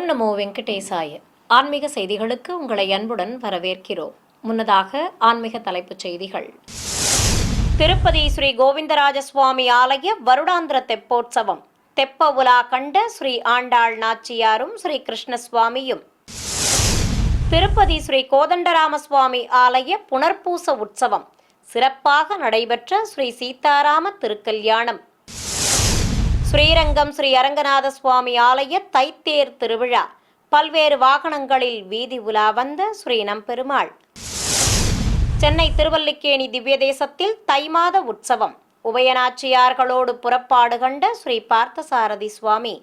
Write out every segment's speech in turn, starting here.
ஓம் நமோ வெங்கடேசாய. ஆன்மீக செய்திகளுக்கு உங்களை அன்புடன் வரவேற்கிறோம். முன்னதாக ஆன்மீக தலைப்புச் செய்திகள். திருப்பதி ஸ்ரீ கோவிந்தராஜ சுவாமி ஆலய வருடாந்திர தெப்போற்சவம். தெப்ப உலா கண்ட ஸ்ரீ ஆண்டாள் நாச்சியாரும் ஸ்ரீ கிருஷ்ணசுவாமியும். திருப்பதி ஸ்ரீ கோதண்டராம சுவாமி ஆலய புனர்பூச உற்சவம். சிறப்பாக நடைபெற்ற ஸ்ரீ சீதாராம திருக்கல்யாணம். ஸ்ரீரங்கம் ஸ்ரீ அரங்கநாத சுவாமி ஆலய தைத்தேர் திருவிழா. பல்வேறு வாகனங்களில் வீதி உலா வந்த ஸ்ரீ நம்பெருமாள். சென்னை திருவல்லிக்கேணி திவ்ய தேசத்தில் தை மாத உற்சவம். உபயநாச்சியார்களோடு புறப்பாடு கண்ட ஸ்ரீ பார்த்தசாரதி சுவாமி.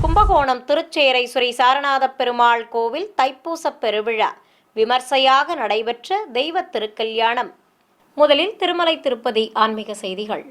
கும்பகோணம் திருச்சேரை ஸ்ரீ சாரநாத பெருமாள் கோவில் தைப்பூச பெருவிழா விமர்சையாக நடைபெற்ற தெய்வ திருக்கல்யாணம். முதலில் திருமலை திருப்பதி ஆன்மீக செய்திகள்.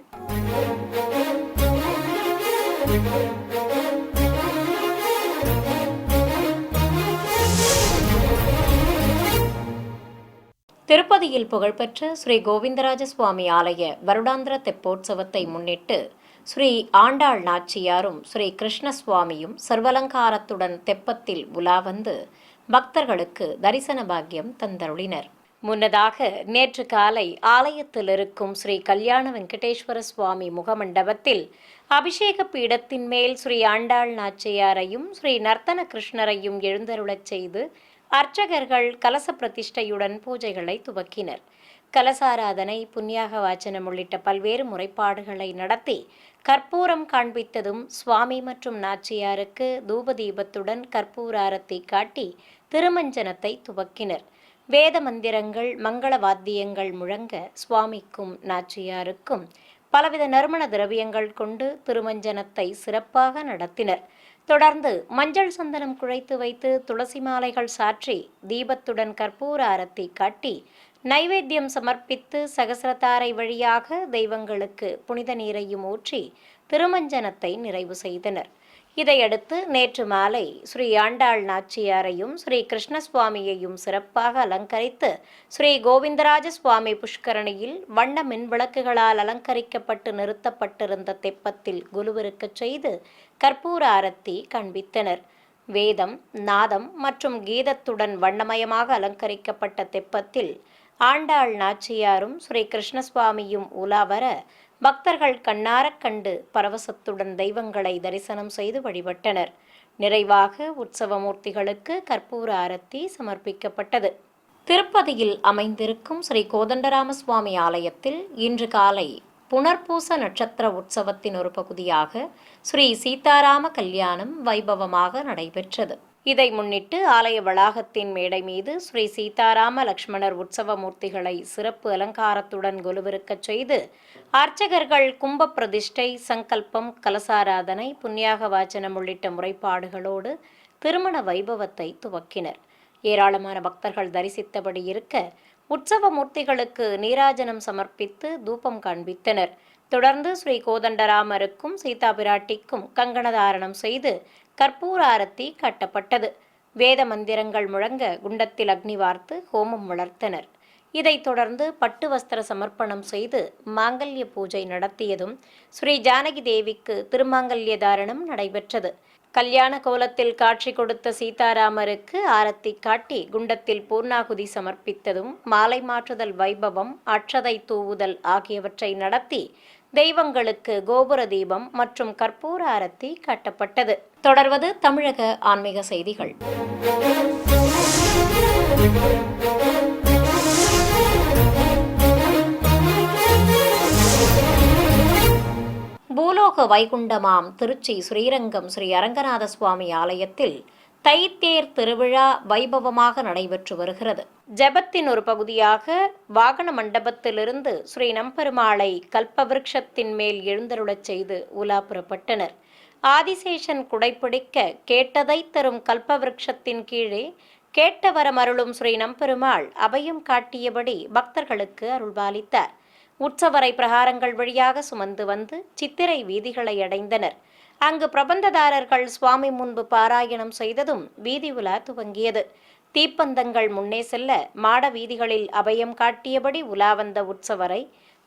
திருப்பதியில் புகழ்பெற்ற ஸ்ரீ கோவிந்தராஜ சுவாமி ஆலய வருடாந்திர தெப்போற்சவத்தை முன்னிட்டு ஸ்ரீ ஆண்டாள் நாச்சியாரும் ஸ்ரீ கிருஷ்ணசுவாமியும் சர்வலங்காரத்துடன் தெப்பத்தில் உலா வந்து பக்தர்களுக்கு தரிசன பாக்கியம் தந்தருளினர். முன்னதாக நேற்று காலை ஆலயத்தில் இருக்கும் ஸ்ரீ கல்யாண வெங்கடேஸ்வர சுவாமி முகமண்டபத்தில் அபிஷேக பீடத்தின் மேல் ஸ்ரீ ஆண்டாள் நாச்சியாரையும் ஸ்ரீ நர்த்தன கிருஷ்ணரையும் எழுந்தருளச் செய்து அர்ச்சகர்கள் கலச பிரதிஷ்டையுடன் பூஜைகளை துவக்கினர். கலசாராதனை, புண்ணியாக வாச்சனம் உள்ளிட்ட பல்வேறு முறைப்பாடுகளை நடத்தி கற்பூரம் காண்பித்ததும் சுவாமி மற்றும் நாச்சியாருக்கு தூப தீபத்துடன் கற்பூர ஆரத்தி காட்டி திருமஞ்சனத்தை துவக்கினர். வேத மந்திரங்கள், மங்கள வாத்தியங்கள் முழங்க சுவாமிக்கும் நாச்சியாருக்கும் பலவித நறுமண திரவியங்கள் கொண்டு திருமஞ்சனத்தை சிறப்பாக நடத்தினர். தொடர்ந்து மஞ்சள் சந்தனம் குழைத்து வைத்து துளசி மாலைகள் சாற்றி தீபத்துடன் கற்பூர ஆரத்தி காட்டி நைவேத்தியம் சமர்ப்பித்து சகசிரதாரை வழியாக தெய்வங்களுக்கு புனித நீரையும் ஊற்றி திருமஞ்சனத்தை நிறைவு செய்தனர். இதையடுத்து நேற்று மாலை ஸ்ரீ ஆண்டாள் நாச்சியாரையும் ஸ்ரீ கிருஷ்ணசுவாமியையும் சிறப்பாக அலங்கரித்து ஸ்ரீ கோவிந்தராஜ சுவாமி புஷ்கரணியில் வண்ண மின் விளக்குகளால் அலங்கரிக்கப்பட்டு நிறுத்தப்பட்டிருந்த தெப்பத்தில் குலுவிருக்கச் செய்து கற்பூர ஆரத்தி காண்பித்தனர். வேதம், நாதம் மற்றும் கீதத்துடன் வண்ணமயமாக அலங்கரிக்கப்பட்ட தெப்பத்தில் ஆண்டாள் நாச்சியாரும் ஸ்ரீ கிருஷ்ணசுவாமியும் உலாவர பக்தர்கள் கண்ணாரக் கண்டு பரவசத்துடன் தெய்வங்களை தரிசனம் செய்து வழிபட்டனர். நிறைவாக உற்சவமூர்த்திகளுக்கு கற்பூர ஆரத்தி சமர்ப்பிக்கப்பட்டது. திருப்பதியில் அமைந்திருக்கும் ஸ்ரீ கோதண்டராம சுவாமி ஆலயத்தில் இன்று காலை புனர்பூச நட்சத்திர உற்சவத்தின் ஒரு பகுதியாக ஸ்ரீ சீதாராம கல்யாணம் வைபவமாக நடைபெற்றது. இதை முன்னிட்டு ஆலய வளாகத்தின் மேடை மீது ஸ்ரீ சீதாராம லக்ஷ்மணர் உற்சவ மூர்த்திகளை சிறப்பு அலங்காரத்துடன் கொலுவிருக்கச் செய்து அர்ச்சகர்கள் கும்ப பிரதிஷ்டை, சங்கல்பம், கலசாராதனை, புண்ணியாக வாச்சனம் உள்ளிட்ட முறைப்பாடுகளோடு திருமண வைபவத்தை துவக்கினர். ஏராளமான பக்தர்கள் தரிசித்தபடி இருக்க உற்சவ மூர்த்திகளுக்கு நீராஜனம் சமர்ப்பித்து தூபம் காண்பித்தனர். தொடர்ந்து ஸ்ரீ கோதண்டராமருக்கும் சீதா பிராட்டிக்கும் கங்கணதாரணம் செய்து கற்பூர ஆரத்தி காட்டப்பட்டது. வேத மந்திரங்கள் முழங்க குண்டத்தில் அக்னி வார்த்து ஹோமம் வளர்த்தனர். இதைத் தொடர்ந்து பட்டு வஸ்திர சமர்ப்பணம் செய்து மாங்கல்ய பூஜை நடத்தியதும் ஸ்ரீ ஜானகி தேவிக்கு திருமாங்கல்ய தாரணம் நடைபெற்றது. கல்யாண கோலத்தில் காட்சி கொடுத்த சீதாராமருக்கு ஆரத்தி காட்டி குண்டத்தில் பூர்ணாகுதி சமர்ப்பித்ததும் மாலை மாற்றுதல் வைபவம், அட்சதை தூவுதல் ஆகியவற்றை நடத்தி தெய்வங்களுக்கு கோபுர தீபம் மற்றும் கற்பூர ஆரத்தி காட்டப்பட்டது. தொடர்வது தமிழக ஆன்மீக செய்திகள். பூலோக வைகுண்டமாம் திருச்சி ஸ்ரீரங்கம் ஸ்ரீ அரங்கநாத சுவாமி ஆலயத்தில் தைத்தேர் திருவிழா வைபவமாக நடைபெற்று வருகிறது. ஜெபத்தின் ஒரு பகுதியாக வாகன மண்டபத்திலிருந்து ஸ்ரீ நம்பெருமாளை கல்பவிருட்சத்தின் மேல் எழுந்தருளச் செய்து உலா புறப்பட்டனர். ஆதிசேஷன் குடைப்பிடிக்க கேட்டதை தரும் கல்பவிருட்சத்தின் கீழே கேட்ட வரமருளும் ஸ்ரீ நம்பெருமாள் அபயம் காட்டியபடி பக்தர்களுக்கு அருள்பாலித்தார். உற்சவரை பிரகாரங்கள் வழியாக சுமந்து வந்து சித்திரை வீதிகளை அடைந்தனர். அங்கு பிரபந்ததாரர்கள் சுவாமி முன்பு பாராயணம் செய்ததும் வீதி உலா துவங்கியது. தீப்பந்தங்கள் முன்னே செல்ல மாட வீதிகளில் அபயம் காட்டியபடி உலா வந்த உற்சவரை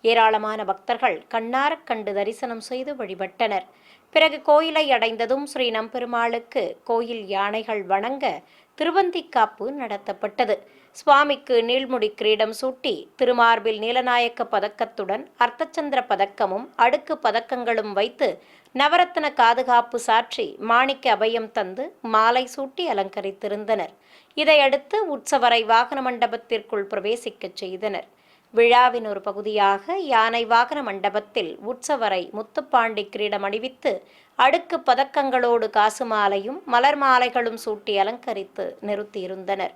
ஏராளமான பக்தர்கள் கண்ணாரக் கண்டு தரிசனம் செய்து வழிபட்டனர். பிறகு கோயிலை அடைந்ததும் ஸ்ரீ நம்பெருமாளுக்கு கோயில் யானைகள் வணங்க திருவந்திக்காப்பு நடத்தப்பட்டது. சுவாமிக்கு நீள்முடி கிரீடம் சூட்டி திருமார்பில் நீலநாயக்க பதக்கத்துடன் அர்த்தச்சந்திர பதக்கமும் அடுக்கு பதக்கங்களும் வைத்து நவரத்ன காதுகாப்பு சாற்றி மாணிக்க அபயம் தந்து மாலை சூட்டி அலங்கரித்திருந்தனர். இதையடுத்து உற்சவரை வாகன மண்டபத்திற்குள் பிரவேசிக்கச் செய்தனர். விழாவின் ஒரு பகுதியாக யானை வாகன மண்டபத்தில் உற்சவரை முத்துப்பாண்டி கிரீடம் அணிவித்து அடுக்கு பதக்கங்களோடு காசு மாலையும் மலர் மாலைகளும் சூட்டி அலங்கரித்து நிறுத்தியிருந்தனர்.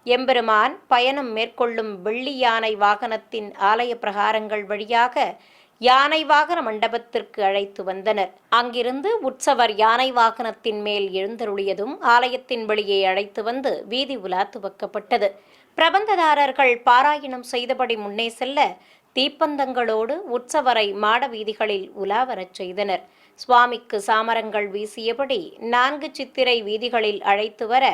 எம்பெருமான் பயணம் மேற்கொள்ளும் வெள்ளி யானை வாகனத்தின் ஆலய பிரகாரங்கள் வழியாக யானை வாகன மண்டபத்திற்கு அழைத்து வந்தனர். அங்கிருந்து உற்சவர் யானை வாகனத்தின் மேல் எழுந்தருளியதும் ஆலயத்தின் வெளியே அழைத்து வந்து வீதி உலா துவக்கப்பட்டது. பிரபந்ததாரர்கள் பாராயணம் செய்தபடி முன்னே செல்ல தீப்பந்தங்களோடு உற்சவரை மாட வீதிகளில் உலா வரச் செய்தனர். சுவாமிக்கு சாமரங்கள் வீசியபடி 4 சித்திரை வீதிகளில் அழைத்து வர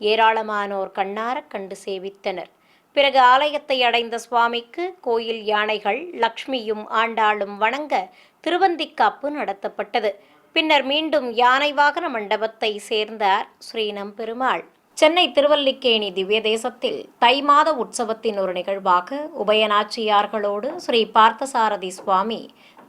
ஏராளமானோர் கண்ணார கண்டு சேவித்தனர். பிறகு ஆலயத்தை அடைந்த சுவாமிக்கு கோயில் யானைகள் லக்ஷ்மியும் ஆண்டாளும் வணங்க திருவந்திக்காப்பு நடத்தப்பட்டது. பின்னர் மீண்டும் யானை வாகன மண்டபத்தை சேர்ந்தார் ஸ்ரீ நம்பெருமாள். சென்னை திருவல்லிக்கேணி திவ்ய தேசத்தில் தை மாத உற்சவத்தின் ஒரு நிகழ்வாக உபயநாச்சியார்களோடு ஸ்ரீ பார்த்தசாரதி சுவாமி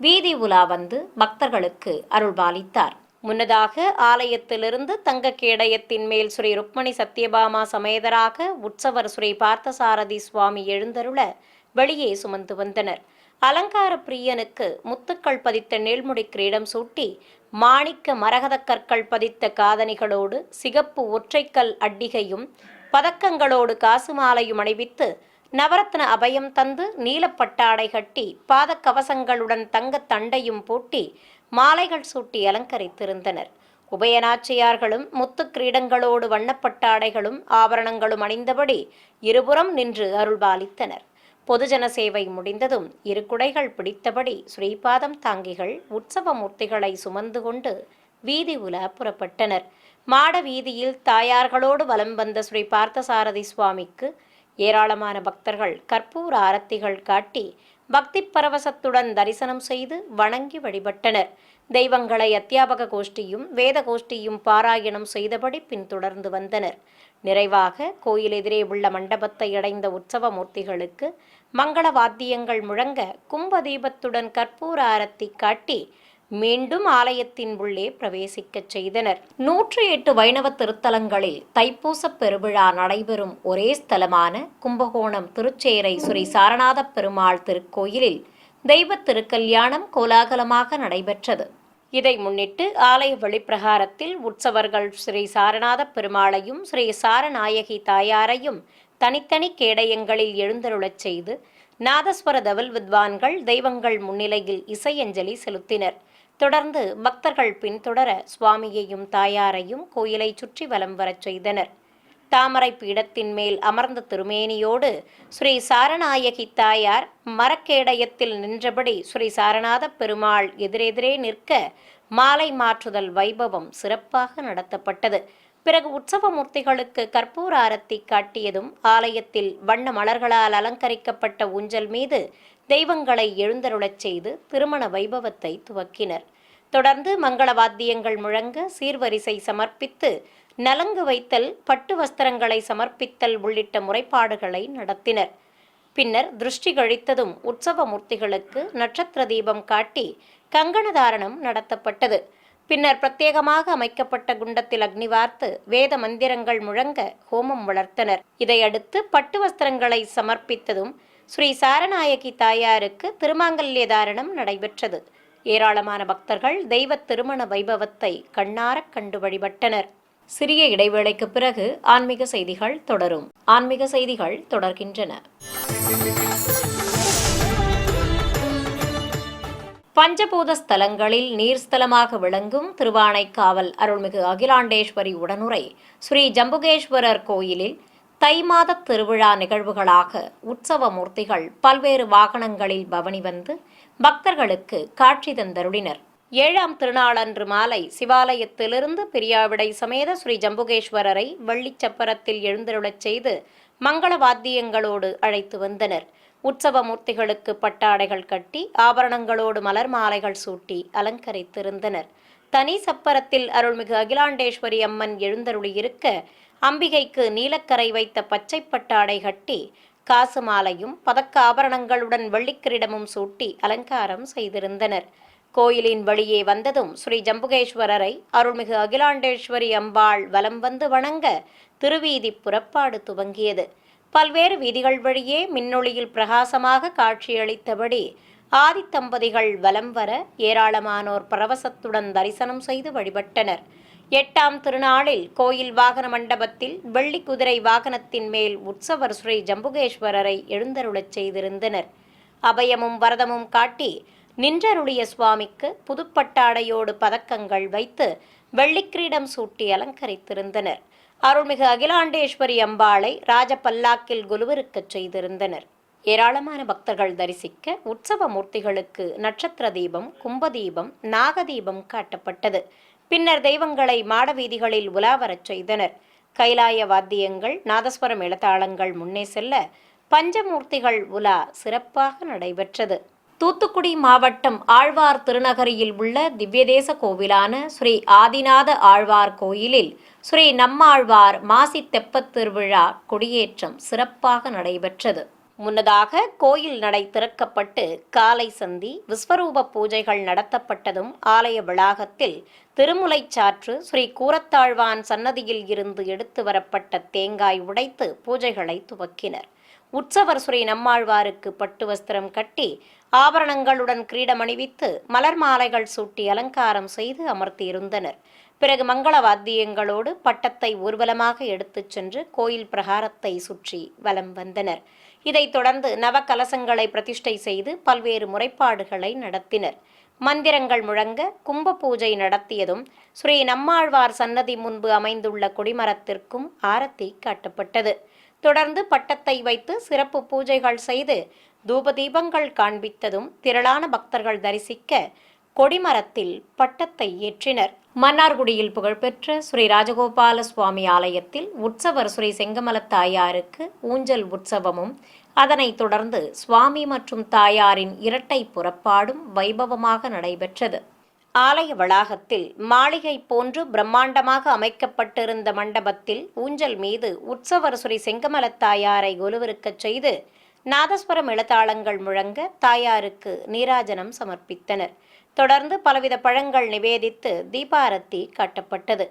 வீதி உலா வந்து பக்தர்களுக்கு அருள்பாலித்தார். முன்னதாக ஆலயத்திலிருந்து தங்க கேடயத்தின் மேல் ஸ்ரீ ருக்மணி சத்யபாமா சமேதராக உற்சவர் ஸ்ரீ பார்த்தசாரதி சுவாமி எழுந்தருள வெளியே சுமந்து வந்தனர். அலங்கார பிரியனுக்கு முத்துக்கள் பதித்த நீள்முடி கிரீடம் சூட்டி மாணிக்க மரகத கற்கள் பதித்த காதணிகளோடு சிகப்பு ஒற்றைக்கல் அட்டிகையும் பதக்கங்களோடு காசு மாலையும் அணிவித்து நவரத்ன அபயம் தந்து நீலப்பட்டாடை கட்டி பாதக்கவசங்களுடன் தங்கத் தண்டையும் பூட்டி மாலைகள் சூட்டி அலங்கரித்திருந்தனர். உபயநாச்சியார்களும் முத்து கிரீடங்களோடு வண்ணப்பட்டாடைகளும் ஆபரணங்களும் அணிந்தபடி இருபுறம் நின்று அருள்பாலித்தனர். பொதுஜன சேவை முடிந்ததும் 2 குடைகள் பிடித்தபடி ஸ்ரீபாதம் தாங்கிகள் உற்சவ மூர்த்திகளை சுமந்து கொண்டு வீதி உலா புறப்பட்டனர். மாட வீதியில் தாயார்களோடு வலம் வந்த ஸ்ரீ பார்த்தசாரதி சுவாமிக்கு ஏராளமான பக்தர்கள் கற்பூர ஆரத்திகள் காட்டி பக்தி பரவசத்துடன் தரிசனம் செய்து வணங்கி வழிபட்டனர். தெய்வங்களை அத்தியாபக கோஷ்டியும் வேத கோஷ்டியும் பாராயணம் செய்தபடி பின்தொடர்ந்து வந்தனர். நிறைவாக கோயில் எதிரே உள்ள மண்டபத்தை அடைந்த உற்சவ மூர்த்திகளுக்கு மங்கள வாத்தியங்கள் முழங்க கும்ப தீபத்துடன் கற்பூர ஆரத்தி காட்டி மீண்டும் ஆலயத்தின் உள்ளே பிரவேசிக்கச் செய்தனர். 108 வைணவ திருத்தலங்களில் தைப்பூச பெருவிழா நடைபெறும் ஒரே ஸ்தலமான கும்பகோணம் திருச்சேரை ஸ்ரீ சாரநாத பெருமாள் திருக்கோயிலில் தெய்வ திருக்கல்யாணம் கோலாகலமாக நடைபெற்றது. இதை முன்னிட்டு ஆலய வெளிப்பிரகாரத்தில் உற்சவர்கள் ஸ்ரீ சாரநாத பெருமாளையும் ஸ்ரீ சாரநாயகி தாயாரையும் தனித்தனி கேடயங்களில் எழுந்தருளச் செய்து நாதஸ்வர தவில் வித்வான்கள் தெய்வங்கள் முன்னிலையில் இசையஞ்சலி செலுத்தினர். தொடர்ந்து பக்தர்கள் பின்தொடர சுவாமியையும் தாயாரையும் கோயிலை சுற்றி வலம் வரச் செய்தனர். தாமரை பீடத்தின் மேல் அமர்ந்த திருமேனியோடு ஸ்ரீ சாரநாயகி தாயார் மரக்கேடயத்தில் நின்றபடி ஸ்ரீ சாரநாத பெருமாள் எதிரெதிரே நிற்க மாலை மாற்றுதல் வைபவம் சிறப்பாக நடத்தப்பட்டது. பிறகு உற்சவ மூர்த்திகளுக்கு கற்பூர ஆரத்தி காட்டியதும் ஆலயத்தில் வண்ண மலர்களால் அலங்கரிக்கப்பட்ட ஊஞ்சல் மீது தெய்வங்களை எழுந்தருளச் செய்து திருமண வைபவத்தை துவக்கினர். தொடர்ந்து மங்கள வாத்தியங்கள் முழங்க சீர்வரிசை சமர்ப்பித்து நலங்கு வைத்தல், பட்டு வஸ்திரங்களை சமர்ப்பித்தல் உள்ளிட்ட முறைப்பாடுகளை நடத்தினர். பின்னர் திருஷ்டி கழித்ததும் உற்சவ மூர்த்திகளுக்கு நட்சத்திர தீபம் காட்டி கங்கணதாரணம் நடத்தப்பட்டது. பின்னர் பிரத்யேகமாக அமைக்கப்பட்ட குண்டத்தில் அக்னி வார்த்து வேத மந்திரங்கள் முழங்க ஹோமம் வளர்த்தனர். இதையடுத்து பட்டு வஸ்திரங்களை சமர்ப்பித்ததும் ஸ்ரீ சாரநாயகி தாயாருக்கு திருமாங்கல்ய தாரணம் நடைபெற்றது. ஏராளமான பக்தர்கள் தெய்வ திருமண வைபவத்தை கண்ணாரக் கண்டு வழிபட்டனர். சிறிய இடைவேளைக்கு பிறகு ஆன்மீக செய்திகள் தொடரும். ஆன்மீக செய்திகள் தொடர்கின்றன. பஞ்சபூத ஸ்தலங்களில் நீர்ஸ்தலமாக விளங்கும் திருவானைக்காவல் அருள்மிகு அகிலாண்டேஸ்வரி உடனுரை ஸ்ரீ ஜம்புகேஸ்வரர் கோயிலில் தை மாத திருவிழா நிகழ்வுகளாக உற்சவ மூர்த்திகள் பல்வேறு வாகனங்களில் பவனி வந்து பக்தர்களுக்கு காட்சி தந்தருளினர். 7ஆம் திருநாளன்று மாலை சிவாலயத்திலிருந்து பிரியாவிடை சமேத ஸ்ரீ ஜம்புகேஸ்வரரை வெள்ளிச்சப்பரத்தில் எழுந்தருளச் செய்து மங்கள வாத்தியங்களோடு அழைத்து வந்தனர். உற்சவ மூர்த்திகளுக்கு பட்டாடைகள் கட்டி ஆபரணங்களோடு மலர் மாலைகள் சூட்டி அலங்கரித்திருந்தனர். தனி சப்பரத்தில் அருள்மிகு அகிலாண்டேஸ்வரி அம்மன் எழுந்தருளியிருக்க அம்பிகைக்கு நீலக்கரை வைத்த பச்சை பட்டாடை கட்டி காசு மாலையும் பதக்க ஆபரணங்களுடன் வெள்ளிக்கிரீடமும் சூட்டி அலங்காரம் செய்திருந்தனர். கோயிலின் வழியே வந்ததும் ஸ்ரீ ஜம்புகேஸ்வரரை அருள்மிகு அகிலாண்டேஸ்வரி அம்பாள் வலம் வந்து வணங்க திருவீதி புறப்பாடு துவங்கியது. பல்வேறு வீதிகள் வழியே மின்னொளியில் பிரகாசமாக காட்சியளித்தபடி ஆதித்தம்பதிகள் வலம் வர ஏராளமானோர் பரவசத்துடன் தரிசனம் செய்து வழிபட்டனர். 8ஆம் திருநாளில் கோயில் வாகன மண்டபத்தில் வெள்ளி குதிரை வாகனத்தின் மேல் உற்சவர் ஸ்ரீ ஜம்புகேஸ்வரரை எழுந்தருளச் செய்திருந்தனர். அபயமும் வரதமும் காட்டி நின்றருளிய சுவாமிக்கு புதுப்பட்டாடையோடு பதக்கங்கள் வைத்து வெள்ளிக்கிரீடம் சூட்டி அலங்கரித்திருந்தனர். அருள்மிகு அகிலாண்டேஸ்வரி அம்பாளை ராஜபல்லாக்கில் குலுவிருக்கச் செய்திருந்தனர். ஏராளமான பக்தர்கள் தரிசிக்க உற்சவ மூர்த்திகளுக்கு நட்சத்திர தீபம், கும்பதீபம், நாகதீபம் காட்டப்பட்டது. பின்னர் தெய்வங்களை மாடவீதிகளில் உலாவரச் செய்தனர். கைலாய வாத்தியங்கள், நாதஸ்வர மேளதாளங்கள் முன்னே செல்ல பஞ்சமூர்த்திகள் உலா சிறப்பாக நடைபெற்றது. தூத்துக்குடி மாவட்டம் ஆழ்வார் திருநகரியில் உள்ள திவ்யதேச கோவிலான ஸ்ரீ ஆதிநாத ஆழ்வார் கோயிலில் ஸ்ரீ நம்மாழ்வார் மாசி தெப்பத் திருவிழா கொடியேற்றம் சிறப்பாக நடைபெற்றது. முன்னதாக கோயில் நடை திறக்கப்பட்டு காலை சந்தி விஸ்வரூப பூஜைகள் நடத்தப்பட்டதும் ஆலய வளாகத்தில் திருமுலைச்சாற்று ஸ்ரீ கூரத்தாழ்வான் சன்னதியில் இருந்து எடுத்து வரப்பட்ட தேங்காய் உடைத்து பூஜைகளை துவக்கினர். உற்சவர் ஸ்ரீ நம்மாழ்வாருக்கு பட்டு வஸ்திரம் கட்டி ஆபரணங்களுடன் கிரீடம் அணிவித்து மலர் மாலைகள் சூட்டி அலங்காரம் செய்து அமர்த்தியிருந்தனர். பிறகு மங்கள வாத்தியங்களோடு பட்டத்தை ஊர்வலமாக எடுத்துச் சென்று கோயில் பிரகாரத்தை சுற்றி வலம் வந்தனர். இதைத் தொடர்ந்து நவகலசங்களை பிரதிஷ்டை செய்து பல்வேறு முறைப்பாடுகளை நடத்தினர். மந்திரங்கள் முழங்க கும்ப பூஜை நடத்தியதும் ஸ்ரீ நம்மாழ்வார் சன்னதி முன்பு அமைந்துள்ள கொடிமரத்திற்கும் ஆரத்தி காட்டப்பட்டது. தொடர்ந்து பட்டத்தை வைத்து சிறப்பு பூஜைகள் செய்து தூபதீபங்கள் காண்பித்ததும் திரளான பக்தர்கள் தரிசிக்க கொடிமரத்தில் பட்டத்தை ஏற்றினர். மன்னார்குடியில் புகழ்பெற்ற ஸ்ரீ ராஜகோபால சுவாமி ஆலயத்தில் உற்சவர் ஸ்ரீ செங்கமலத் தாயாருக்கு ஊஞ்சல் உற்சவமும் அதனைத் தொடர்ந்து சுவாமி மற்றும் தாயாரின் இரட்டை புறப்பாடும் வைபவமாக நடைபெற்றது. ஆலய வளாகத்தில் மாளிகை போன்று பிரம்மாண்டமாக அமைக்கப்பட்டிருந்த மண்டபத்தில் ஊஞ்சல் மீது உற்சவர் ஸ்ரீ செங்கமலத் தாயாரை கொலுவிருக்கச் செய்து நாதஸ்வர மேளதாளங்கள் முழங்க தாயாருக்கு நீராஜனம் சமர்ப்பித்தனர். தொடர்ந்து பலவித பழங்கள் நிவேதித்து தீபாரத்தி காட்டப்பட்டது.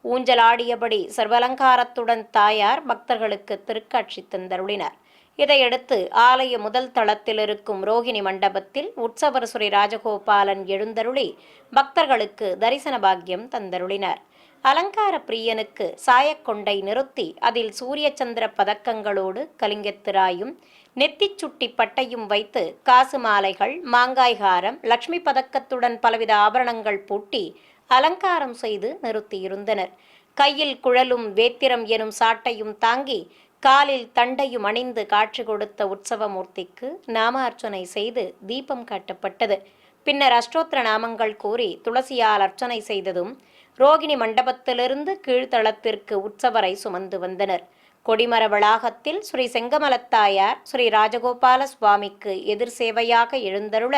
ஊஞ்சலாடியபடி சர்வலங்காரத்துடன் தாயார் பக்தர்களுக்கு திருக்காட்சி தந்தருளினார். இதையடுத்து ஆலய முதல் தளத்தில் இருக்கும் ரோகிணி மண்டபத்தில் உற்சவர் ஸ்ரீ ராஜகோபாலன் எழுந்தருளி பக்தர்களுக்கு தரிசன பாக்கியம் தந்தருளினார். அலங்கார பிரியனுக்கு சாயக்கொண்டை நிறுத்தி அதில் சூரிய சந்திர பதக்கங்களோடு கலிங்கத்திராயும் நெத்திச் சுட்டி பட்டையும் வைத்து காசு மாலைகள், மாங்காய்காரம், லட்சுமி பதக்கத்துடன் பலவித ஆபரணங்கள் பூட்டி அலங்காரம் செய்து நிறுத்தியிருந்தனர். கையில் குழலும் வேத்திரம் எனும் சாட்டையும் தாங்கி காலில் தண்டையும் அணிந்து காட்சி கொடுத்த உற்சவமூர்த்திக்கு நாமார்ச்சனை செய்து தீபம் காட்டப்பட்டது. பின்னர் அஷ்டோத்திர நாமங்கள் கூறி துளசியால் அர்ச்சனை செய்ததும் ரோகிணி மண்டபத்திலிருந்து கீழ்த்தளத்திற்கு உற்சவரை சுமந்து வந்தனர். கொடிமர வளாகத்தில் ஸ்ரீ செங்கமலத்தாயார் ஸ்ரீ ராஜகோபால சுவாமிக்கு எதிர் சேவையாக எழுந்தருள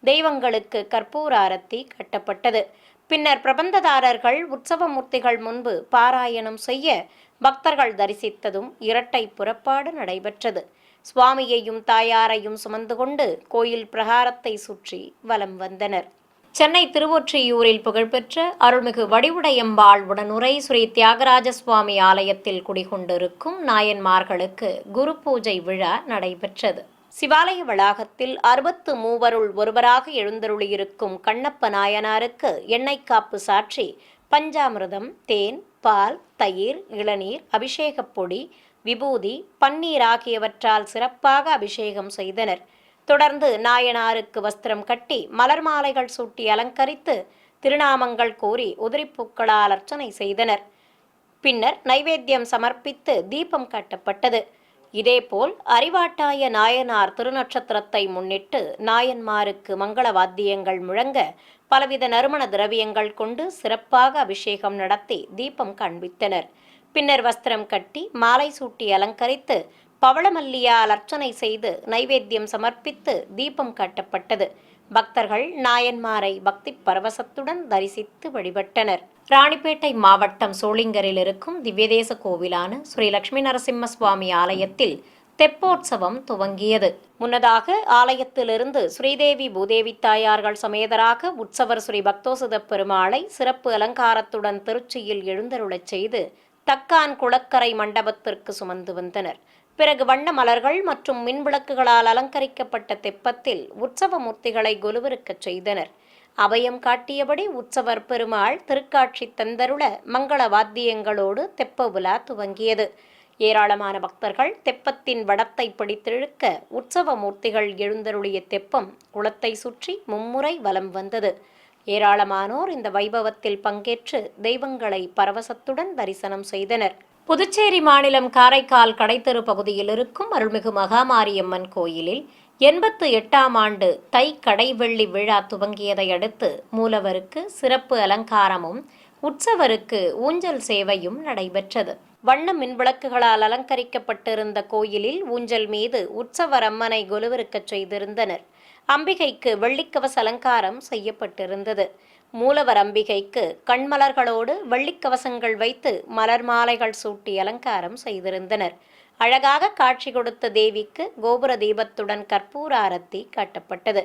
தெய்வங்களுக்கு கற்பூர ஆரத்தி கட்டப்பட்டது. பின்னர் பிரபந்ததாரர்கள் உற்சவமூர்த்திகள் முன்பு பாராயணம் செய்ய பக்தர்கள் தரிசித்ததும் இரட்டை புறப்பாடு நடைபெற்றது. சுவாமியையும் தாயாரையும் சுமந்து கொண்டு கோயில் பிரகாரத்தை சுற்றி வலம் வந்தனர். சென்னை திருவொற்றியூரில் புகழ்பெற்ற அருள்மிகு வடிவுடையம்பாள் உடனுரை ஸ்ரீ தியாகராஜ சுவாமி ஆலயத்தில் குடிகொண்டிருக்கும் நாயன்மார்களுக்கு குரு பூஜை விழா நடைபெற்றது. சிவாலய வளாகத்தில் 63 ஒருவராக எழுந்தருளியிருக்கும் கண்ணப்ப நாயனாருக்கு எண்ணெய் காப்பு சாற்றி பஞ்சாமிர்தம், தேன், பால், தயிர், இளநீர், அபிஷேகப் பொடி, விபூதி, பன்னீர் ஆகியவற்றால் சிறப்பாக அபிஷேகம் செய்தனர். தொடர்ந்து நாயனாருக்கு வஸ்திரம் கட்டி மலர் மாலைகள் சூட்டி அலங்கரித்து திருநாமங்கள் கூறி உதிரிப்பூக்களால் அர்ச்சனை செய்தனர். பின்னர் நைவேத்தியம் சமர்ப்பித்து தீபம் காட்டப்பட்டது. இதேபோல் அறிவாட்டாய நாயனார் திருநட்சத்திரத்தை முன்னிட்டு நாயன்மாருக்கு மங்கள வாத்தியங்கள் முழங்க பலவித நறுமண திரவியங்கள் கொண்டு சிறப்பாக அபிஷேகம் நடத்தி தீபம் காண்பித்தனர். பின்னர் வஸ்திரம் கட்டி மாலை சூட்டி அலங்கரித்து பவளமல்லியால் அர்ச்சனை செய்து நைவேத்தியம் சமர்ப்பித்து தீபம் காட்டப்பட்டது. பக்தர்கள் நாயன்மாரை பக்தி பரவசத்துடன் தரிசித்து வழிபட்டனர். ராணிப்பேட்டை மாவட்டம் சோளிங்கரில் இருக்கும் திவ்யதேச கோவிலான ஸ்ரீ லட்சுமி நரசிம்ம சுவாமி ஆலயத்தில் தெப்போற்சவம் துவங்கியது. முன்னதாக ஆலயத்திலிருந்து ஸ்ரீதேவி பூதேவி தாயார்கள் சமேதராக உற்சவர் ஸ்ரீ பக்தோசுத பெருமாளை சிறப்பு அலங்காரத்துடன் திருச்சியில் எழுந்தருளச் செய்து தக்கான் குளக்கரை மண்டபத்திற்கு சுமந்து வந்தனர். பிறகு வண்ண மலர்கள் மற்றும் மின்விளக்குகளால் அலங்கரிக்கப்பட்ட தெப்பத்தில் உற்சவ மூர்த்திகளை கொலுவிருக்கச் செய்தனர். அபயம் காட்டியபடி உற்சவர் பெருமாள் திருக்காட்சி தந்தருள மங்கள வாத்தியங்களோடு தெப்ப உலா துவங்கியது. ஏராளமான பக்தர்கள் தெப்பத்தின் வடத்தை பிடித்திழுக்க உற்சவ மூர்த்திகள் எழுந்தருளிய தெப்பம் குளத்தை சுற்றி மும்முறை வலம் வந்தது. ஏராளமானோர் இந்த வைபவத்தில் பங்கேற்று தெய்வங்களை பரவசத்துடன் தரிசனம் செய்தனர். புதுச்சேரி மாநிலம் காரைக்கால் கடைத்தெரு பகுதியில் இருக்கும் அருள்மிகு மகாமாரியம்மன் கோயிலில் 88ஆம் ஆண்டு தை கடைவெள்ளி விழா துவங்கியதை அடுத்து மூலவருக்கு சிறப்பு அலங்காரமும் உற்சவருக்கு ஊஞ்சல் சேவையும் நடைபெற்றது. வண்ண மின்விளக்குகளால் அலங்கரிக்கப்பட்டிருந்த கோயிலில் ஊஞ்சல் மீது உற்சவர் அம்மனை கொலுவிருக்கச் செய்திருந்தனர். அம்பிகைக்கு வெள்ளிக்கவச அலங்காரம் செய்யப்பட்டிருந்தது. மூலவர் அம்பிகைக்கு கண்மலர்களோடு வெள்ளிக்கவசங்கள் வைத்து மலர் மாலைகள் சூட்டி அலங்காரம் செய்திருந்தனர். அழகாக காட்சி கொடுத்த தேவிக்கு கோபுர தீபத்துடன் கற்பூர ஆரத்தி காட்டப்பட்டது.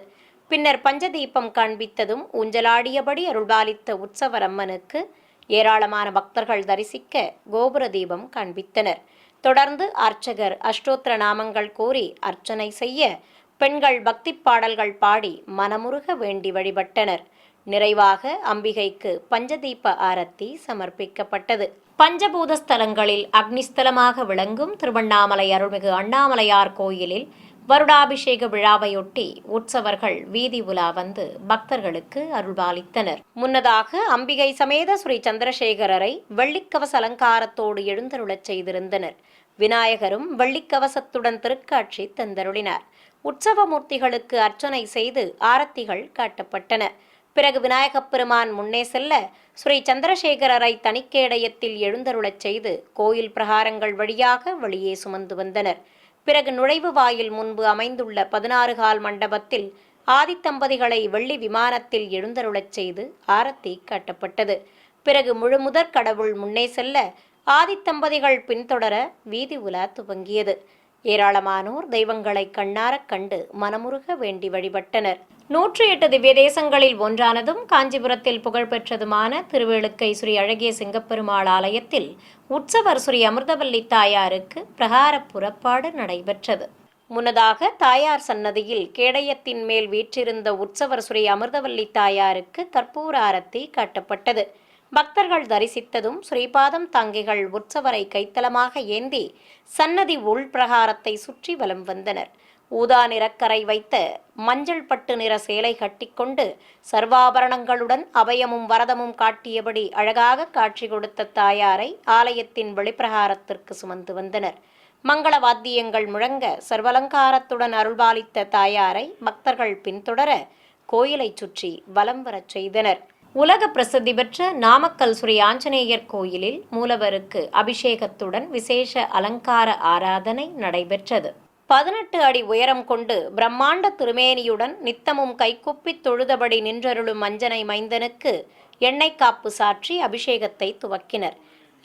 பின்னர் பஞ்சதீபம் காண்பித்ததும் ஊஞ்சலாடியபடி அருள்பாலித்த உற்சவர் அம்மனுக்கு ஏராளமான பக்தர்கள் தரிசிக்க கோபுர தீபம் காண்பித்தனர். தொடர்ந்து அர்ச்சகர் அஷ்டோத்திர நாமங்கள் கூறி அர்ச்சனை செய்ய பெண்கள் பக்தி பாடல்கள் பாடி மனமுருக வேண்டி வழிபட்டனர். நிறைவாக அம்பிகைக்கு பஞ்சதீப ஆரத்தி சமர்ப்பிக்கப்பட்டது. பஞ்சபூத ஸ்தலங்களில் அக்னிஸ்தலமாக விளங்கும் திருவண்ணாமலை அருள்மிகு அண்ணாமலையார் கோயிலில் வருடாபிஷேக விழாவையொட்டி உற்சவர்கள் வீதி உலா வந்து பக்தர்களுக்கு அருள்பாலித்தனர். முன்னதாக அம்பிகை சமேத ஸ்ரீ சந்திரசேகரரை வெள்ளிக்கவச அலங்காரத்தோடு எழுந்தருளச் செய்திருந்தனர். விநாயகரும் வெள்ளிக்கவசத்துடன் திருக்காட்சி தந்தருளினார். உற்சவ மூர்த்திகளுக்கு அர்ச்சனை செய்து ஆரத்திகள் காட்டப்பட்டன. பிறகு விநாயகப் பெருமான் முன்னே செல்ல ஸ்ரீ சந்திரசேகரரை தணிக்கேடயத்தில் எழுந்தருளச் செய்து கோயில் பிரகாரங்கள் வழியாக வெளியே சுமந்து வந்தனர். பிறகு நுழைவு வாயில் முன்பு அமைந்துள்ள 16 கால் மண்டபத்தில் ஆதித்தம்பதிகளை வெள்ளி விமானத்தில் எழுந்தருளச் செய்து ஆரத்தி காட்டப்பட்டது. பிறகு முழுமுதற் கடவுள் முன்னே செல்ல ஆதித்தம்பதிகள் பின்தொடர வீதி உலா துவங்கியது. ஏராளமானோர் தெய்வங்களை கண்ணாரக் கண்டு மனமுருக வேண்டி வழிபட்டனர். 108 திவ்ய தேசங்களில் ஒன்றானதும் காஞ்சிபுரத்தில் புகழ்பெற்றதுமான திருவேளுக்கை ஸ்ரீ அழகிய சிங்கப்பெருமாள் ஆலயத்தில் உற்சவர் ஸ்ரீ அமிர்தவல்லி தாயாருக்கு பிரகார புறப்பாடு நடைபெற்றது. முன்னதாக தாயார் சன்னதியில் கேடயத்தின் மேல் வீற்றிருந்த உற்சவர் ஸ்ரீ அமிர்தவல்லி தாயாருக்கு கற்பூர ஆரத்தி காட்டப்பட்டது. பக்தர்கள் தரிசித்ததும் ஸ்ரீபாதம் தாங்கிகள் உற்சவரை கைத்தலமாக ஏந்தி சன்னதி உள் பிரகாரத்தை சுற்றி வலம் வந்தனர். ஊதா நிறக்கரை வைத்த மஞ்சள் பட்டு நிற சேலை கட்டிக்கொண்டு சர்வாபரணங்களுடன் அபயமும் வரதமும் காட்டியபடி அழகாக காட்சி கொடுத்த தாயாரை ஆலயத்தின் வெளிப்பிரகாரத்திற்கு சுமந்து வந்தனர். மங்கள வாத்தியங்கள் முழங்க சர்வலங்காரத்துடன் அருள்பாலித்த தாயாரை பக்தர்கள் பின்தொடர கோயிலை சுற்றி வலம் வரச் செய்தனர். உலக பிரசித்தி பெற்ற நாமக்கல் ஸ்ரீ ஆஞ்சநேயர் கோயிலில் மூலவருக்கு அபிஷேகத்துடன் விசேஷ அலங்கார ஆராதனை நடைபெற்றது. 18 அடி உயரம் கொண்டு பிரம்மாண்ட திருமேனியுடன் நித்தமும் கைக்குப்பி தொழுதபடி நின்றருளும் அஞ்சனை மைந்தனுக்கு எண்ணெய் காப்பு சாற்றி அபிஷேகத்தை துவக்கினர்.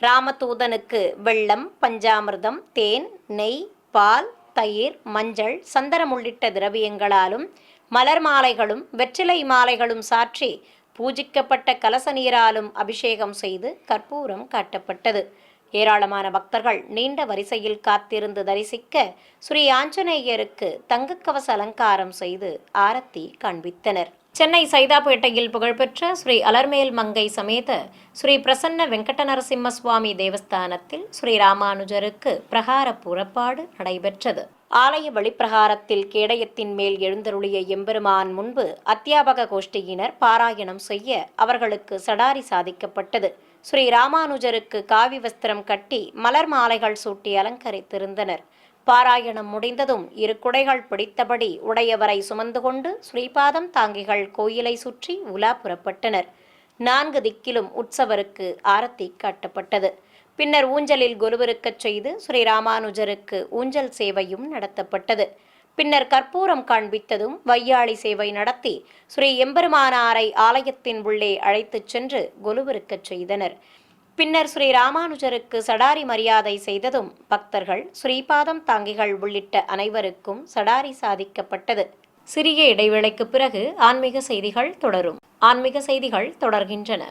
ராமதூதனுக்கு வெள்ளம், பஞ்சாமிர்தம், தேன், நெய், பால், தயிர், மஞ்சள், சந்தனம் உள்ளிட்ட திரவியங்களாலும் மலர் மாலைகளும் வெற்றிலை மாலைகளும் சாற்றி பூஜிக்கப்பட்ட கலச நீராலும் அபிஷேகம் செய்து கற்பூரம் காட்டப்பட்டது. ஏராளமான பக்தர்கள் நீண்ட வரிசையில் காத்திருந்து தரிசிக்க ஸ்ரீ ஆஞ்சநேயருக்கு தங்கக்கவச அலங்காரம் செய்து ஆரத்தி காண்பித்தனர். சென்னை சைதாப்பேட்டையில் புகழ்பெற்ற ஸ்ரீ அலர்மேல் மங்கை சமேத ஸ்ரீ பிரசன்ன வெங்கட நரசிம்ம சுவாமி தேவஸ்தானத்தில் ஸ்ரீ ராமானுஜருக்கு பிரகார புறப்பாடு நடைபெற்றது. ஆலய வழிப்பிரகாரத்தில் கேடயத்தின் மேல் எழுந்தருளிய எம்பெருமான் முன்பு அத்தியாபக கோஷ்டியினர் பாராயணம் செய்ய அவர்களுக்கு சடாரி சாதிக்கப்பட்டது. ஸ்ரீ ராமானுஜருக்கு காவி வஸ்திரம் கட்டி மலர் மாலைகள் சூட்டி அலங்கரித்திருந்தனர். பாராயணம் முடிந்ததும் 2 குடைகள் பிடித்தபடி உடையவரை சுமந்து கொண்டு ஸ்ரீபாதம் தாங்கிகள் கோயிலை சுற்றி உலா புறப்பட்டனர். 4 திக்கிலும் உற்சவருக்கு ஆரத்தி காட்டப்பட்டது. பின்னர் ஊஞ்சலில் கொலுவிருக்கச் செய்து ஸ்ரீ ராமானுஜருக்கு ஊஞ்சல் சேவையும் நடத்தப்பட்டது. பின்னர் கற்பூரம் காண்பித்ததும் வையாளி சேவை நடத்தி ஸ்ரீ எம்பெருமானாரை ஆலயத்தின் உள்ளே அழைத்துச் சென்று கொலுவிருக்கச் செய்தனர். பின்னர் ஸ்ரீ ராமானுஜருக்கு சடாரி மரியாதை செய்ததும் பக்தர்கள், ஸ்ரீபாதம் தாங்கிகள் உள்ளிட்ட அனைவருக்கும் சடாரி சாதிக்கப்பட்டது. சிறிய இடைவேளைக்கு பிறகு ஆன்மீக செய்திகள் தொடரும். ஆன்மீக செய்திகள் தொடர்கின்றன.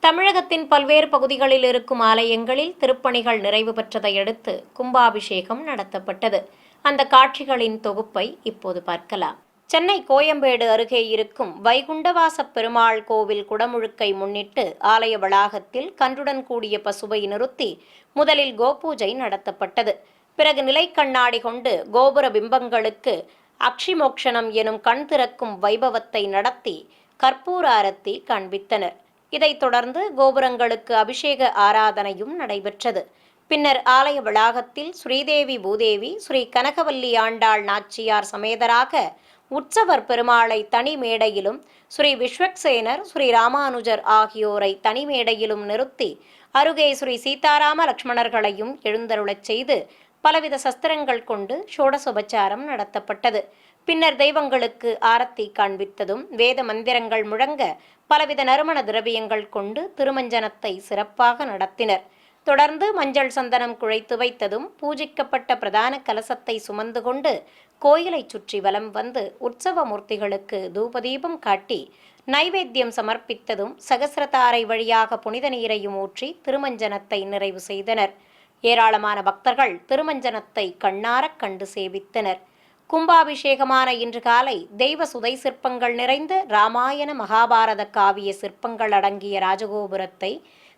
தமிழகத்தின் பல்வேறு பகுதிகளில் இருக்கும் ஆலயங்களில் திருப்பணிகள் நிறைவு பெற்றதை அடுத்து கும்பாபிஷேகம் நடத்தப்பட்டது. அந்த காட்சிகளின் தொகுப்பை இப்போது பார்க்கலாம். சென்னை கோயம்பேடு அருகே இருக்கும் வைகுண்டவாச பெருமாள் கோவில் குடமுழுக்கை முன்னிட்டு ஆலய வளாகத்தில் கன்றுடன் கூடிய பசுவை நிறுத்தி முதலில் கோபூஜை நடத்தப்பட்டது. பிறகு நிலை கண்ணாடி கொண்டு கோபுர பிம்பங்களுக்கு அக்ஷிமோக்ஷனம் எனும் கண் திறக்கும் வைபவத்தை நடத்தி கற்பூர ஆரத்தி காண்பித்தனர். இதைத் தொடர்ந்து கோபுரங்களுக்கு அபிஷேக ஆராதனையும் நடைபெற்றது. பின்னர் ஆலய வளாகத்தில் ஸ்ரீதேவி பூதேவி, ஸ்ரீ கனகவல்லி ஆண்டாள் நாச்சியார் சமேதராக உற்சவர் பெருமாளை தனி மேடையிலும், ஸ்ரீ விஸ்வக்சேனர், ஸ்ரீ ராமானுஜர் ஆகியோரை தனி மேடையிலும் நிறுத்தி அருகே ஸ்ரீ சீதாராம லட்சுமணர்களையும் எழுந்தருளச் செய்து பலவித சஸ்திரங்கள் கொண்டு ஷோடசோபச்சாரம் நடத்தப்பட்டது. பின்னர் தெய்வங்களுக்கு ஆரத்தி காண்பித்ததும் வேத மந்திரங்கள் முழங்க பலவித நறுமண திரவியங்கள் கொண்டு திருமஞ்சனத்தை சிறப்பாக நடத்தினர். தொடர்ந்து மஞ்சள் சந்தனம் குழைத்து வைத்ததும் பூஜிக்கப்பட்ட பிரதான கலசத்தை சுமந்து கொண்டு கோயிலை சுற்றி வலம் வந்து உற்சவ மூர்த்திகளுக்கு தூபதீபம் காட்டி நைவேத்தியம் சமர்ப்பித்ததும் சகசிரதாரை வழியாக புனித நீரையும் ஊற்றி திருமஞ்சனத்தை நிறைவு செய்தனர். ஏராளமான பக்தர்கள் திருமஞ்சனத்தை கண்ணாரக் கண்டு சேவித்தனர். கும்பாபிஷேகமான இன்று காலை தெய்வ சுதை சிற்பங்கள் நிறைந்த இராமாயண மகாபாரத காவிய சிற்பங்கள் அடங்கிய ராஜகோபுரத்தை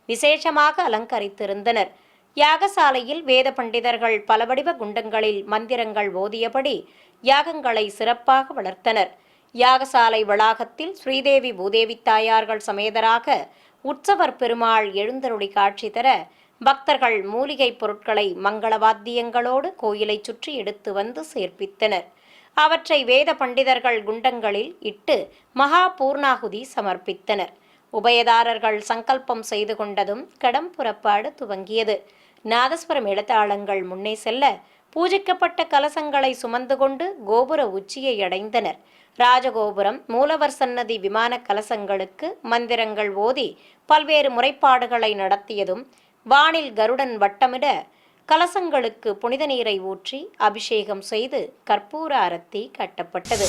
விசேஷமாக அலங்கரித்திருந்தனர். யாகசாலையில் வேத பண்டிதர்கள் பல வடிவ குண்டங்களில் மந்திரங்கள் ஓதியபடி யாகங்களை சிறப்பாக வளர்த்தனர். யாகசாலை வளாகத்தில் ஸ்ரீதேவி பூதேவி தாயார்கள் சமேதராக உற்சவர் பெருமாள் எழுந்தருளி காட்சி தர பக்தர்கள் மூலிகை பொருட்களை மங்களவாத்தியங்களோடு கோயிலை சுற்றி எடுத்து வந்து சேர்ப்பித்தனர். அவற்றை வேத பண்டிதர்கள் குண்டங்களில் இட்டு மகா பூர்ணாகுதி சமர்ப்பித்தனர். உபயதாரர்கள் சங்கல்பம் செய்து கொண்டதும் கடம் புறப்பாடு துவங்கியது. நாதஸ்வரம் எழுத்தாளங்கள் முன்னே செல்ல பூஜிக்கப்பட்ட கலசங்களை சுமந்து கொண்டு கோபுர உச்சியை அடைந்தனர். ராஜகோபுரம் மூலவர் சன்னதி விமான கலசங்களுக்கு மந்திரங்கள் ஓதி பல்வேறு முறைப்பாடுகளை நடத்தியதும் வானில் கருடன் வட்டமிட கலசங்களுக்கு புனித நீரை ஊற்றி அபிஷேகம் செய்து கற்பூர ஆரத்தி கட்டப்பட்டது.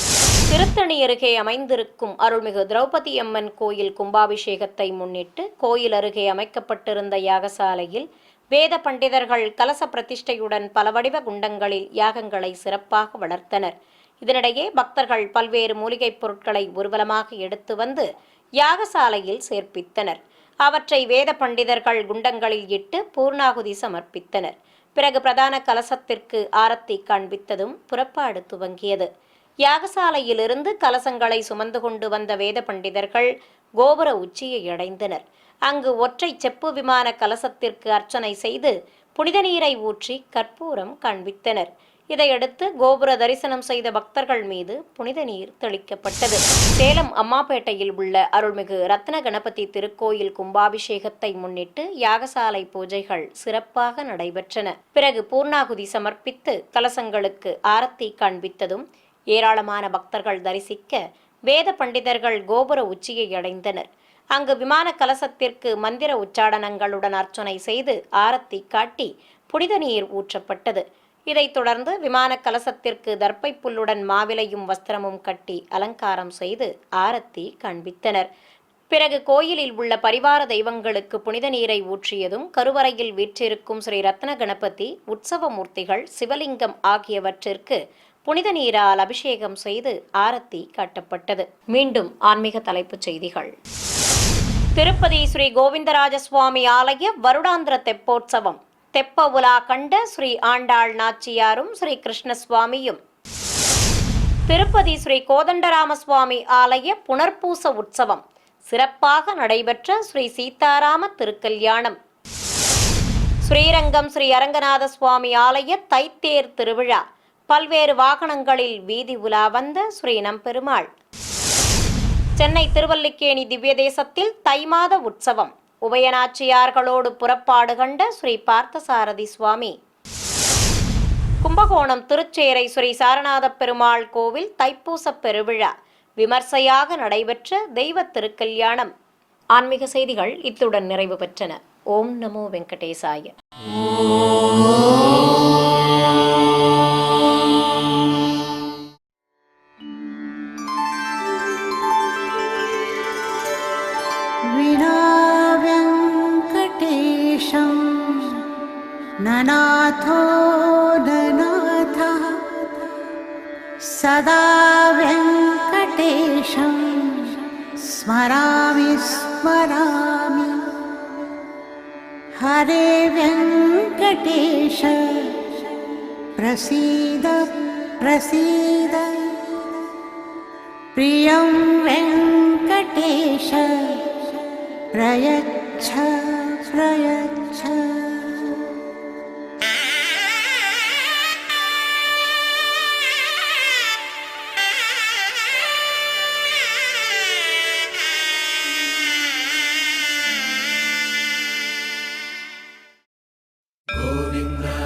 திருத்தணி அருகே அமைந்திருக்கும் அருள்மிகு திரௌபதி அம்மன் கோயில் கும்பாபிஷேகத்தை முன்னிட்டு கோயில் அருகே அமைக்கப்பட்டிருந்த யாகசாலையில் வேத பண்டிதர்கள் கலச பிரதிஷ்டையுடன் பல வடிவ குண்டங்களில் யாகங்களை சிறப்பாக வளர்த்தனர். இதனிடையே பக்தர்கள் பல்வேறு மூலிகைப் பொருட்களை ஊர்வலமாக எடுத்து வந்து யாகசாலையில் சேர்ப்பித்தனர். அவற்றை வேத பண்டிதர்கள் குண்டங்களில் இட்டு பூர்ணாகுதி சமர்ப்பித்தனர். பிறகு பிரதான கலசத்திற்கு ஆரத்தி காண்பித்ததும் புறப்பாடு துவங்கியது. யாகசாலையிலிருந்து கலசங்களை சுமந்து கொண்டு வந்த வேத பண்டிதர்கள் கோபுர உச்சியை அடைந்தனர். அங்கு ஒற்றை செப்பு விமான கலசத்திற்கு அர்ச்சனை செய்து புனித நீரை ஊற்றி கற்பூரம் காண்பித்தனர். இதையடுத்து கோபுர தரிசனம் செய்த பக்தர்கள் மீது புனித நீர் தெளிக்கப்பட்டது. சேலம் அம்மாப்பேட்டையில் உள்ள அருள்மிகு ரத்ன கணபதி திருக்கோயில் கும்பாபிஷேகத்தை முன்னிட்டு யாகசாலை பூஜைகள் சிறப்பாக நடைபெற்றன. பிறகு பூர்ணாகுதி சமர்ப்பித்து கலசங்களுக்கு ஆரத்தி காண்பித்ததும் ஏராளமான பக்தர்கள் தரிசிக்க வேத பண்டிதர்கள் கோபுர உச்சியை அடைந்தனர். அங்கு விமான கலசத்திற்கு மந்திர உச்சாடனங்களுடன் அர்ச்சனை செய்து ஆரத்தி காட்டி புனித நீர் ஊற்றப்பட்டது. இதைத் தொடர்ந்து விமான கலசத்திற்கு தர்ப்பை புல்லுடன் மாவிலையும் வஸ்திரமும் கட்டி அலங்காரம் செய்து ஆரத்தி காண்பித்தனர். பிறகு கோயிலில் உள்ள பரிவார தெய்வங்களுக்கு புனித நீரை ஊற்றியதும் கருவறையில் வீற்றிருக்கும் ஸ்ரீ ரத்ன கணபதி, உற்சவ மூர்த்திகள், சிவலிங்கம் ஆகியவற்றிற்கு புனித நீரால் அபிஷேகம் செய்து ஆரத்தி காட்டப்பட்டது. மீண்டும் ஆன்மீக தலைப்புச் செய்திகள். திருப்பதி ஸ்ரீ கோவிந்தராஜ சுவாமி ஆலய வருடாந்திர தெப்போற்சவம். தெப்ப உலா கண்ட ஸ்ரீ ஆண்டாள் நாச்சியாரும் ஸ்ரீ கிருஷ்ணசுவாமியும். திருப்பதி ஸ்ரீ கோதண்டராம சுவாமி ஆலய புனர்பூச உற்சவம் சிறப்பாக நடைபெற்ற ஸ்ரீ சீதாராம திருக்கல்யாணம். ஸ்ரீரங்கம் ஸ்ரீ அரங்கநாத சுவாமி ஆலய தைத்தேர் திருவிழா. பல்வேறு வாகனங்களில் வீதி உலா வந்த ஸ்ரீ நம்பெருமாள். சென்னை திருவல்லிக்கேணி திவ்ய தேசத்தில் தை மாத உற்சவம். உபயநாச்சியார்களோடு புறப்பாடு கண்ட ஸ்ரீ பார்த்தசாரதி சுவாமி. கும்பகோணம் திருச்சேரை ஸ்ரீ சாரநாத பெருமாள் கோவில் தைப்பூசப் பெருவிழா விமர்சையாக நடைபெற்ற தெய்வ திருக்கல்யாணம். ஆன்மீக செய்திகள் இத்துடன் நிறைவு பெற்றன. ஓம் நமோ வெங்கடேசாய. विनाव्यङ्कटेशं ननाथो ननाथः सदा व्यङ्कटेशं स्मरामि स्मरामि. हरे व्यङ्कटेश प्रसीद प्रसीद. प्रियं वेङ्कटेश प्रयच्छ प्रयच्छ. गोविन्द